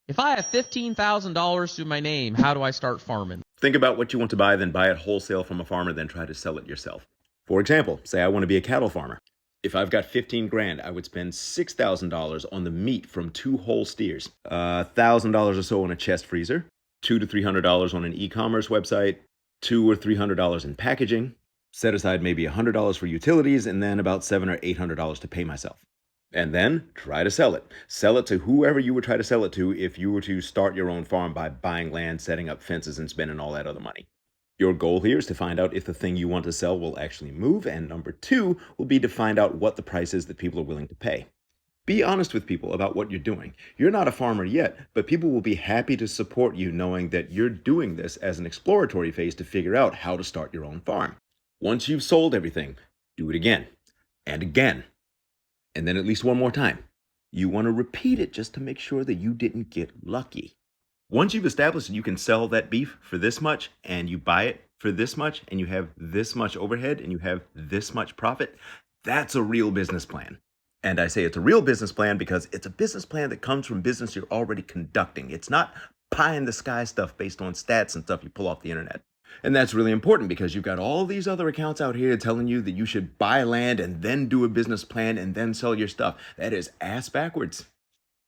If I have $15,000 to my name, how do I start farming? Think about what you want to buy, then buy it wholesale from a farmer, then try to sell it yourself. For example, say I want to be a cattle farmer. If I've got 15 grand, I would spend $6,000 on the meat from 2 whole steers, $1,000 or so on a chest freezer, $200 to $300 on an e-commerce website, $200 or $300 in packaging, set aside maybe $100 for utilities, and then about $700 or $800 to pay myself. And then try to sell it. Sell it to whoever you would try to sell it to if you were to start your own farm by buying land, setting up fences, and spending all that other money. Your goal here is to find out if the thing you want to sell will actually move, and number 2 will be to find out what the price is that people are willing to pay. Be honest with people about what you're doing. You're not a farmer yet, but people will be happy to support you knowing that you're doing this as an exploratory phase to figure out how to start your own farm. Once you've sold everything, do it again and again, and then at least one more time. You want to repeat it just to make sure that you didn't get lucky. Once you've established that you can sell that beef for this much and you buy it for this much and you have this much overhead and you have this much profit, that's a real business plan. And I say it's a real business plan because it's a business plan that comes from business you're already conducting. It's not pie in the sky stuff based on stats and stuff you pull off the internet. And that's really important because you've got all these other accounts out here telling you that you should buy land and then do a business plan and then sell your stuff. That is ass backwards.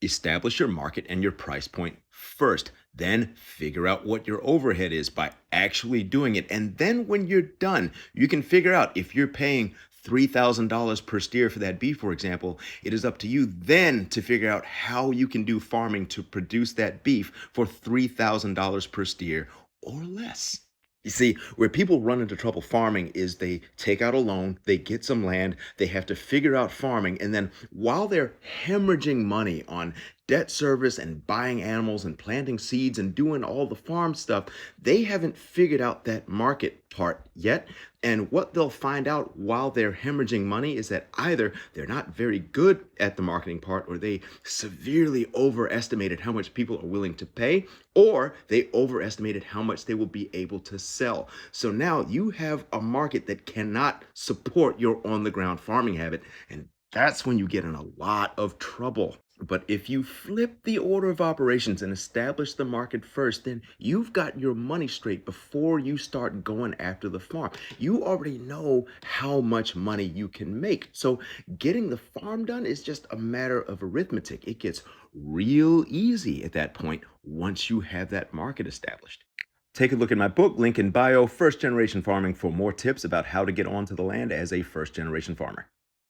Establish your market and your price point first. Then figure out what your overhead is by actually doing it. And then when you're done, you can figure out if you're paying $3,000 per steer for that beef, for example. It is up to you then to figure out how you can do farming to produce that beef for $3,000 per steer or less. You see, where people run into trouble farming is they take out a loan, they get some land, they have to figure out farming, and then while they're hemorrhaging money on debt service and buying animals and planting seeds and doing all the farm stuff, they haven't figured out that market part yet. And what they'll find out while they're hemorrhaging money is that either they're not very good at the marketing part, or they severely overestimated how much people are willing to pay, or they overestimated how much they will be able to sell. So now you have a market that cannot support your on-the-ground farming habit, and that's when you get in a lot of trouble. But if you flip the order of operations and establish the market first, then you've got your money straight before you start going after the farm. You already know how much money you can make. So getting the farm done is just a matter of arithmetic. It gets real easy at that point once you have that market established. Take a look at my book, link in bio, First Generation Farming, for more tips about how to get onto the land as a first generation farmer.